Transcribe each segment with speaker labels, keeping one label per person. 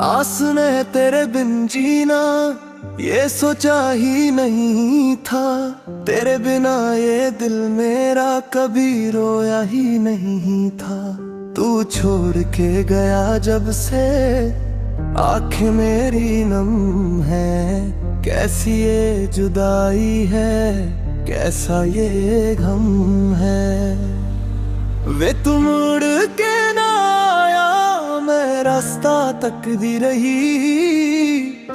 Speaker 1: आस ने तेरे बिन जीना ये सोचा ही नहीं था। तेरे बिना ये दिल मेरा कभी रोया ही नहीं था। तू छोड़ के गया जब से आँखें मेरी नम है। कैसी ये जुदाई है, कैसा ये गम है। वे तू मुड़ के ना आया, मैं रास्ता तकदी रही।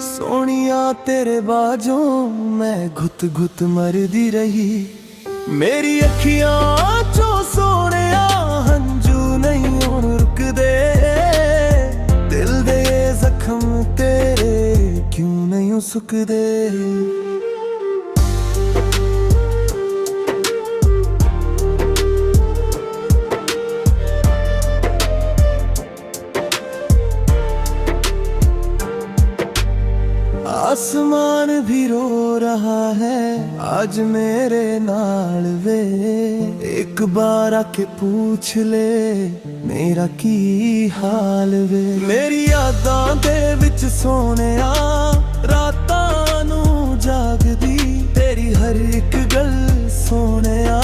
Speaker 1: सोनिया तेरे बाजों मैं घुट घुट मरदी रही। मेरी अखियां चो सोनिया हंजू नहीं हुण रुकदे। दिल दे जख्म तेरे क्यों नहीं सुकदे। आसमान भी रो रहा है आज मेरे नाल वे। एक बार आके पूछ ले मेरा की हाल वे। मेरी यादां दे विच सोनिया रातां नू जागदी। तेरी हर एक गल सोनिया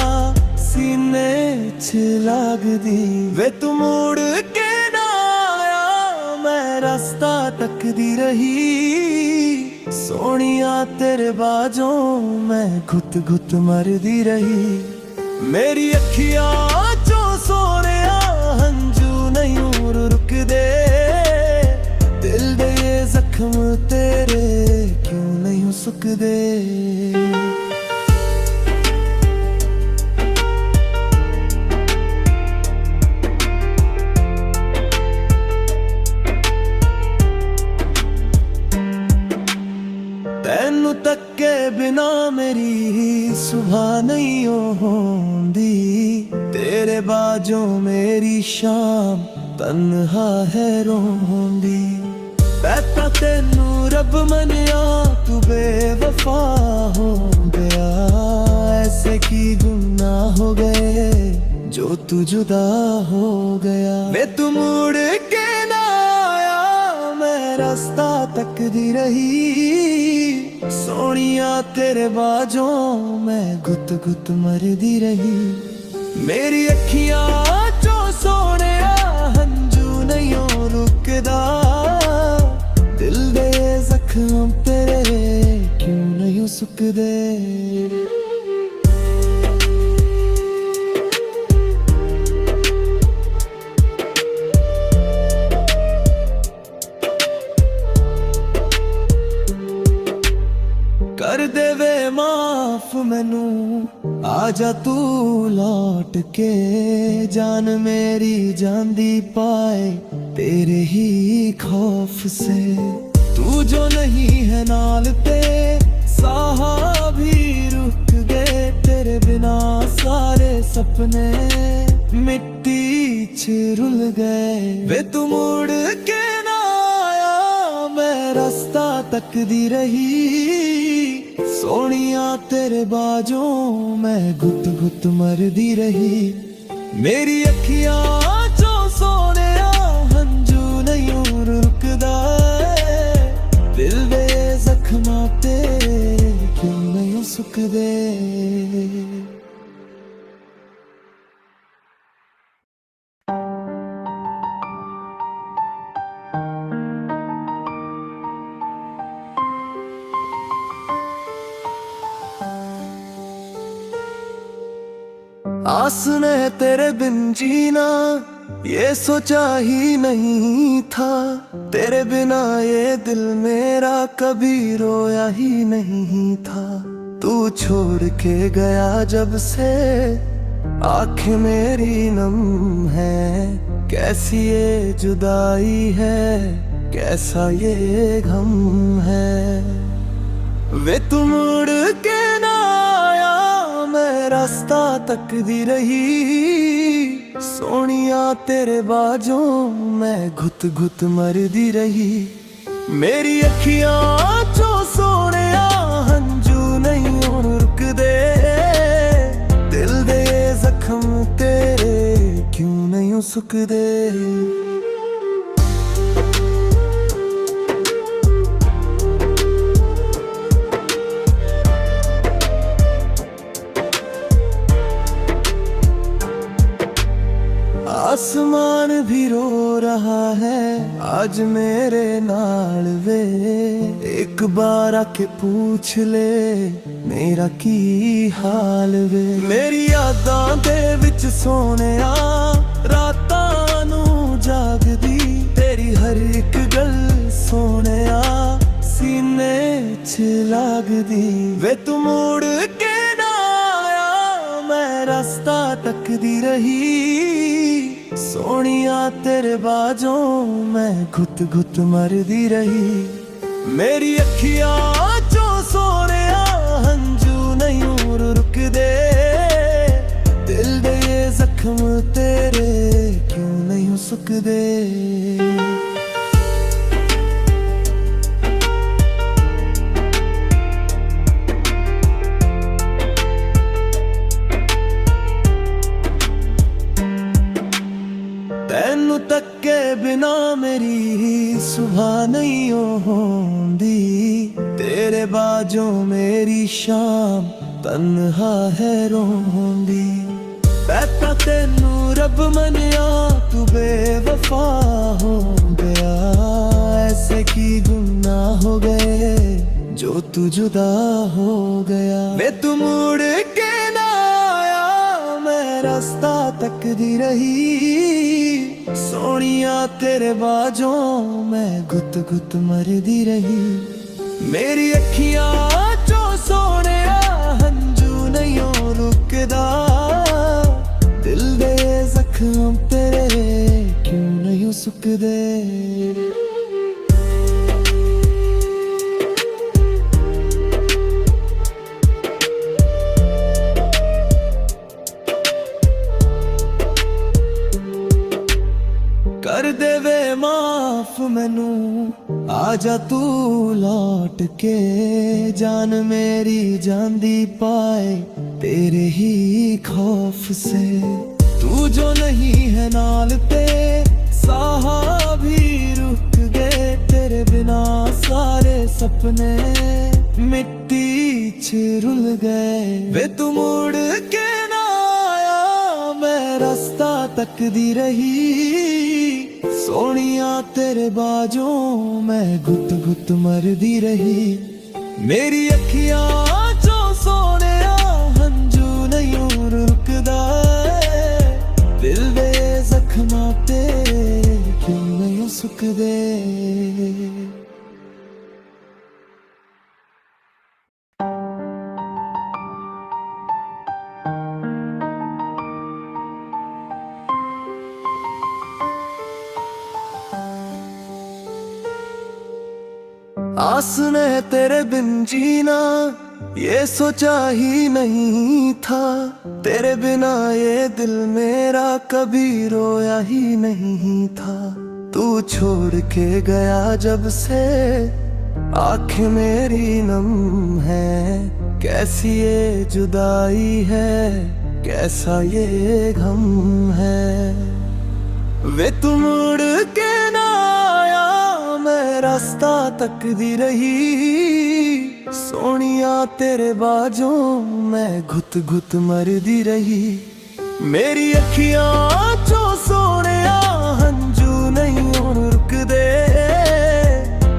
Speaker 1: सीने च लागदी। वे तू मुड़ के ना आया, मैं रास्ता तकदी रही। सोनिया तेरे बाजों मैं घुट घुट मरदी रही। मेरी अखियां चो सोनिया हंजू नहीं रुकदे। दिल दे जख्म तेरे क्यों नहीं सुकदे। तैनू तक्के बिना मेरी सुबह नहीं होंदी। तेरे बाजों मेरी शाम तन्हा है रोंदी। बैठा तेनू रब मनिया तू बेवफा हो गया। ऐसे की गुनाह हो गए जो तू जुदा हो गया। वे तू मुड़ के ना आया, मैं रास्ता तकदी रही। सोनिया तेरे बाजों मैं घुट घुट मरदी रही। मेरी अखियां चो सोनिया हंजू नहीं रुकदा। दिल दे जख्म तेरे क्यों नहीं सुकदे। कर दे वे माफ मैनू आजा तू लौट के। जान मेरी जांदी पाए तेरे ही खौफ से। तू जो नहीं है नाल ते साहा भी रुक गए। तेरे बिना सारे सपने मिट्टी च रुल गए। वे तू मुड़ के ना आया, मैं रास्ता तकदी रही। सोनिया तेरे बाजों मैं घुट घुट मरदी रही। मेरी अखियां चो सोनिया हंजू नहीं रुकदा। दिल दे जख्म तेरे क्यों नहीं सुकदे। आस ने तेरे बिन जीना ये सोचा ही नहीं था। तेरे बिना ये दिल मेरा कभी रोया ही नहीं था। तू छोड़ के गया जब से आँखें मेरी नम है। कैसी ये जुदाई है, कैसा ये गम है। वे तू मुड़ के ना आया, मैं रास्ता तकदी रही। सोनिया तेरे बाजों मैं घुट घुट मरदी रही। मेरी अखियां चो सोनिया हंजू नहीं रुकदे। दिल दे जख्म तेरे क्यों नहीं सुकदे। आज मेरे नाल वे एक बार आके पूछ ले मेरा की हाल वे। मेरी यादां दे विच सोनिया रातां नू जागदी तेरी हर एक गल सोनिया सीने च लगदी वे। तू मुड़ के ना आया मैं रास्ता तकदी रही सोनिया तेरे बाजों मैं घुट घुट मरदी रही। मेरी अखियां चो सोनिया हंजू नहीं रुकदे दिल दे जख्म तेरे क्यों नहीं सुकदे। तैनू तक्के बिना मेरी सुबह नहीं होंदी तेरे बाजों मेरी शाम तन्हा है रोंदी। बैठा तेनू रब मनिया तू बेवफा हो गया ऐसे की गुनाह हो गए जो तू जुदा हो गया वे। तू मुड़ के ना आया मैं रास्ता तकदी रही सोनिया तेरे बाजों मैं घुट घुट मरदी रही। मेरी अखियां चो सोनिया हंजू नहीं रुकदा दिल दे जख्म तेरे क्यों नहीं सुकदे। कर दे वे माफ मैनू आजा तू लौट के जान मेरी जांदी पाए तेरे ही खौफ से। तू जो नहीं है नाल पे साहा भी रुक गए तेरे बिना सारे सपने मिट्टी च रुल गए वे। तू मुड़ के ना आया मैं रास्ता तकदी रही सोनिया तेरे बाजों मैं घुट घुट मरदी रही। मेरी अखियां चो सोनिया हंजू नहीं रुकदा दिल दे जख्म तेरे क्यों नहीं सुकदे। आस ने तेरे बिन जीना ये सोचा ही नहीं था तेरे बिना ये दिल मेरा कभी रोया ही नहीं था। तू छोड़ के गया जब से आँखें मेरी नम है कैसी ये जुदाई है कैसा ये गम है वे। तू मुड़ के ना आया मैं रास्ता तकदी रही सोनिया तेरे बाजों मैं घुट घुट मरदी रही। मेरी अखियां चो सोनिया हंजू नहीं रुकदे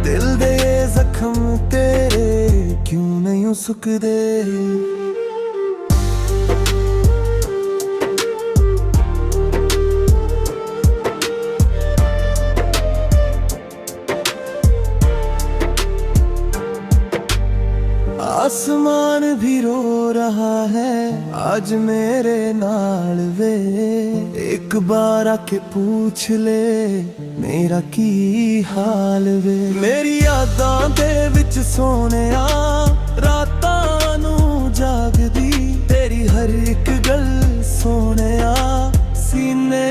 Speaker 1: दिल दे जख्म तेरे क्यों नहीं सुकदे। आसमान भी रो रहा है आज मेरे नाल वे एक बार आके पूछ ले मेरा की हाल वे। मेरी यादां दे विच सोनिया रातां नू जागदी तेरी हर एक गल सोनिया सीने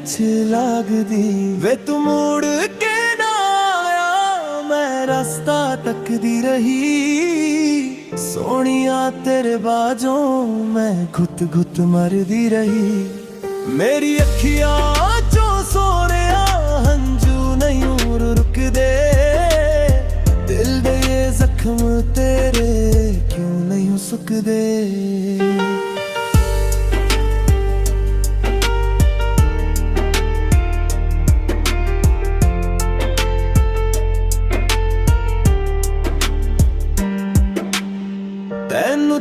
Speaker 1: च लगदी वे। तू मुड़ के ना आया मैं रास्ता तकदी रही सोनिया तेरे बाजों मैं घुट घुट मरदी रही। मेरी अखियां चो सोनिया हंजू नहीं रुकदे दिल दे जख्म तेरे क्यों नहीं सुकदे।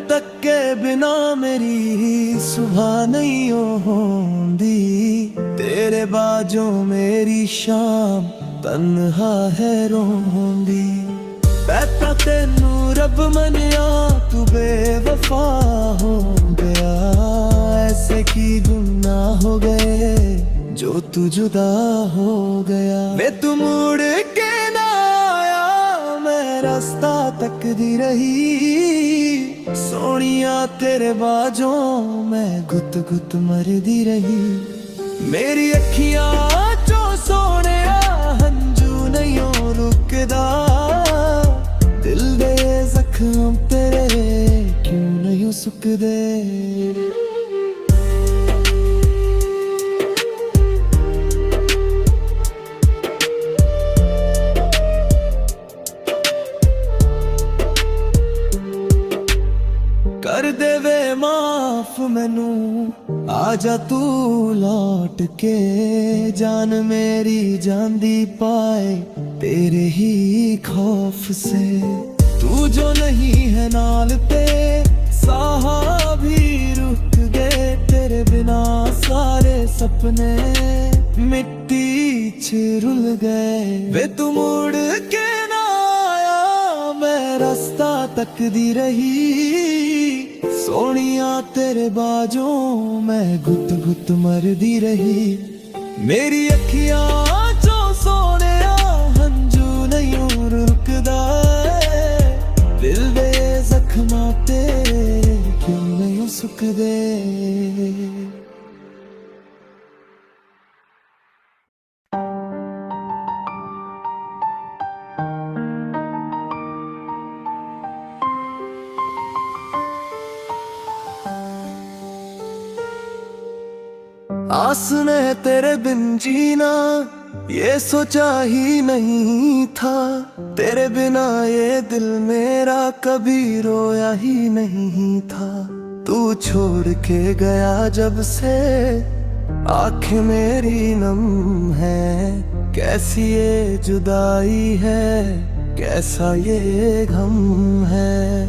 Speaker 1: तक्के बिना मेरी सुबह नहीं होंदी, तेरे बाजों मेरी शाम तन्हा है रोंदी। बैठा तेनू रब मनिया तू बेवफा हो गया, ऐसे की गुनाह हो गए जो तू जुदा हो गया। वे तू मुड़ के ना आया, मैं रास्ता तकदी रही, सोनिया तेरे बाजों मैं गुत गुत मरदी रही। मेरी अखियां चो सोने हंजू नहीं रुकदा, दिल दे जख्म तेरे क्यों नहीं सुकदे। कर दे वे माफ मैनू, आजा तू लौट के, जान मेरी जांदी पाए तेरे ही खौफ से। तू जो नहीं है नाल पे साहा भी रुक गए, तेरे बिना सारे सपने मिट्टी च रुल गए। वे तू मुड़ के ना आया, मैं रास्ता तकदी रही, सोनिया तेरे बाजों मैं गुत गुत मरदी रही। मेरी अखियां चो सोने हंजू नहीं रुकदा, दिल दे जख्मां तेरे क्यों नहीं सुकदे। आस ने तेरे बिन जीना ये सोचा ही नहीं था, तेरे बिना ये दिल मेरा कभी रोया ही नहीं था। तू छोड़ के गया जब से आँखें मेरी नम है, कैसी ये जुदाई है कैसा ये गम है।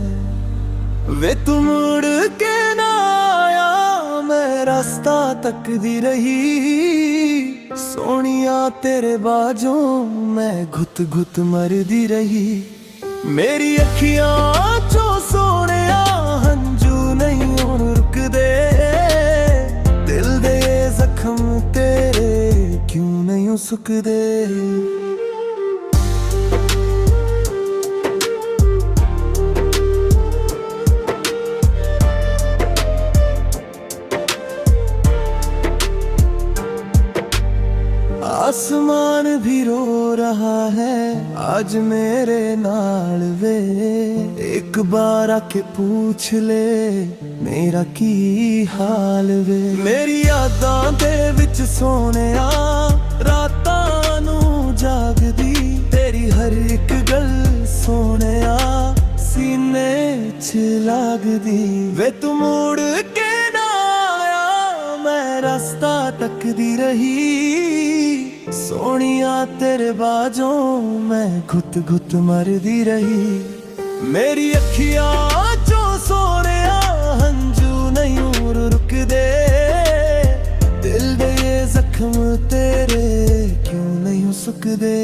Speaker 1: वे तू मुड़ के ना आया, मैं रास्ता तकदी रही, सोनिया तेरे बाजों मैं घुत घुत मरदी रही। मेरी अखियां चो सोने हंजू नहीं रुकदे, दिल दे जख्म तेरे क्यों नहीं सुकदे। आसमान भी रो रहा है आज मेरे नाल वे, एक बार आके पूछ ले मेरा की हाल वे। मेरी यादां दे विच सोनिया रातां नू जागदी, तेरी हर एक गल सोनिया सीने च लागदी। वे तू मुड़ के ना आया, मैं रास्ता तकदी रही, सोनिया तेरे बाजों मैं घुत घुत मरदी रही। मेरी अखियां चो सोने हंजू नहीं रुकदे, दिल दे जख्म तेरे क्यों नहीं सुकदे।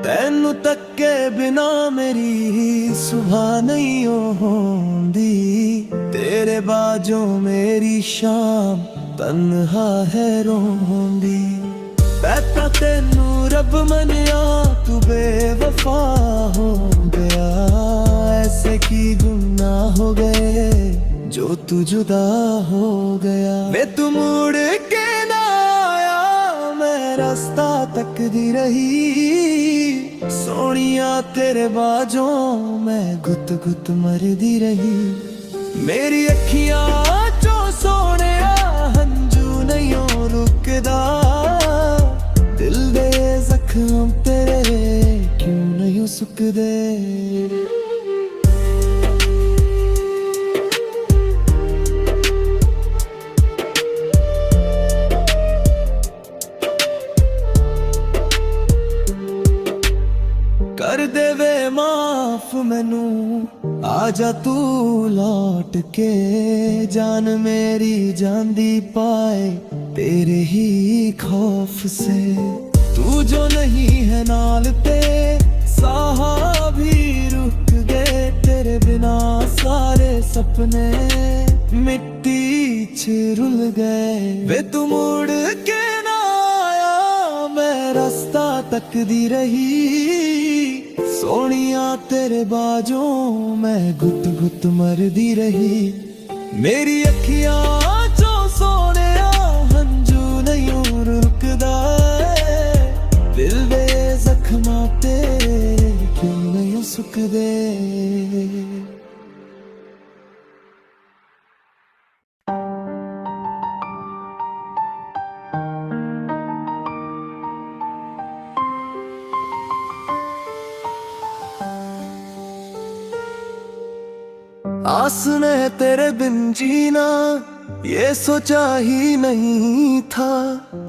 Speaker 1: तेनू तक्के बिना मेरी सुबह नहीं होंदी, तेरे बाजों मेरी शाम तन्हा है रोंदी। बैठा तेनू रब मनिया तू बेवफा हो गया, ऐसे की गुनाह हो गए जो तू जुदा हो गया। वे तू मुड़ के ना आया, मैं रास्ता तकदी रही, सोनिया तेरे बाजों मैं गुत गुत मरदी रही। मेरी अखियां चो सोने हंजू नहीं रुकदा, दिल दे जख्म तेरे क्यों नहीं सुकदे। आजा तू लौट के, जान मेरी जांदी पाए तेरे ही खौफ से। तू जो नहीं है नाल पे साहा भी रुक गए, तेरे बिना सारे सपने मिट्टी च रुल गए। वे तू मुड़ के ना आया, मैं रास्ता तकदी रही, सोनिया तेरे बाजों मैं घुट घुट मरदी रही। मेरी अखियां चो सोने हंजू नहीं रुकदा, दिल दे जख्मां तेरे क्यों नहीं सुकदे। आस ने तेरे बिन जीना ये सोचा ही नहीं था,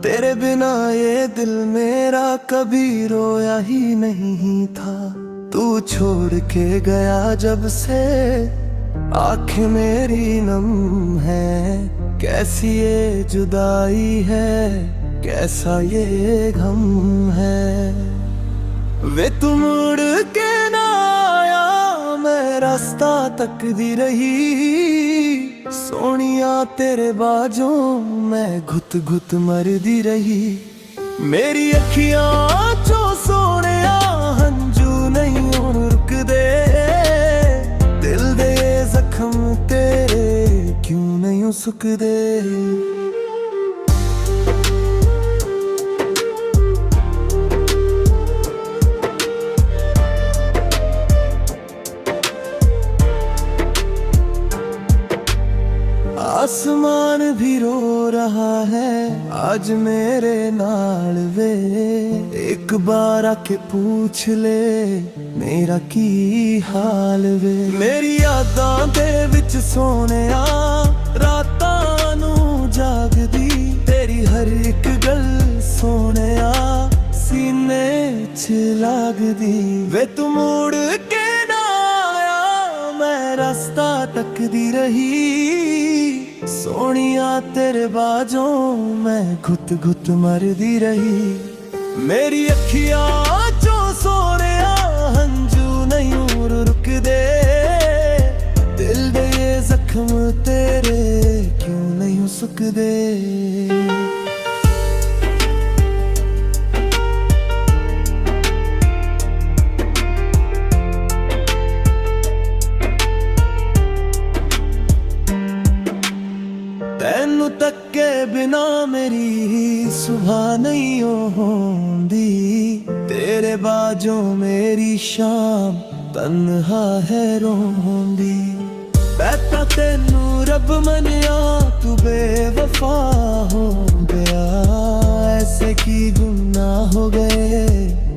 Speaker 1: तेरे बिना ये दिल मेरा कभी रोया ही नहीं था। तू छोड़ के गया जब से आँखें मेरी नम है, कैसी ये जुदाई है, कैसा ये गम है। वे तू मुड़ के ना आया, मैं रास्ता तकदी रही, सोनिया तेरे बाजों मैं घुट घुट मरदी रही। मेरी अखियां चो सोने हंजू नहीं रुकदे, दिल दे जख्म तेरे क्यों नहीं सुकदे। आसमान भी रो रहा है आज मेरे नाल वे, एक बार आके पूछ ले मेरा की हाल वे। मेरी यादां दे विच सोनिया रातां नू जागदी, तेरी हर एक गल सोनिया सीने च लागदी। वे तू मुड़ के ना आया, मैं रास्ता तकदी रही, सोनिया तेरे बाजों मैं घुट घुट मरदी रही। मेरी अखियां चो सोने हंजू नहीं रुकदे, दिल दे जख्म तेरे क्यों नहीं सुकदे। तैनू तक्के बिना मेरी सुबह नहीं होंदी, तेरे बाजों मेरी शाम तन्हा है रोंदी। बैठा तेनू रब मनिया तू बेवफा हो गया, ऐसे की गुनाह हो गए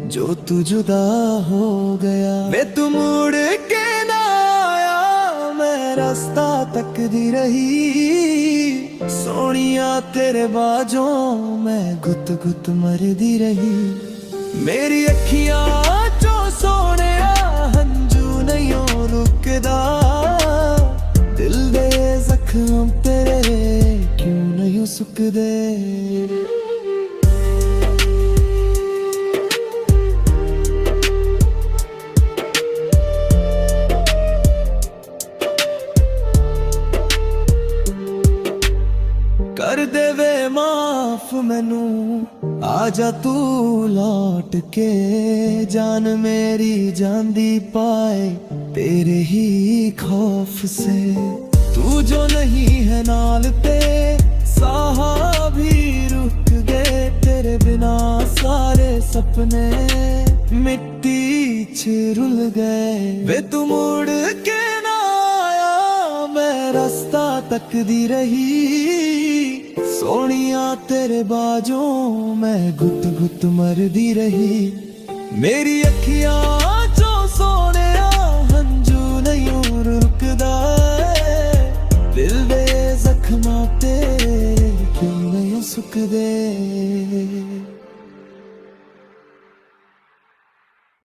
Speaker 1: जो तू जुदा हो गया। वे तू मुड़ के ना आया, मैं रास्ता तकदी रही, सोनिया तेरे बाजों मैं घुट घुट मरदी रही। मेरी अखियां चो सोने हंजू नहीं रुकदा, दिल दे जख्म तेरे क्यों नहीं सुकदे। कर देवे माफ मैनू, आजा तू लौट के, जान मेरी जांदी पाए तेरे ही खौफ से। तू जो नहीं है नाल पे साहा भी रुक गए, तेरे बिना सारे सपने मिट्टी च रुल गए। वे तू मुड़ के ना आया, मैं रास्ता तकदी रही, सोनिया तेरे बाजों मैं घुट घुट मरदी रही। मेरी अखियां चो सोने हंजू नहीं रुकदा, दिल दे जख्मां तेरे क्यों नहीं सुकदे।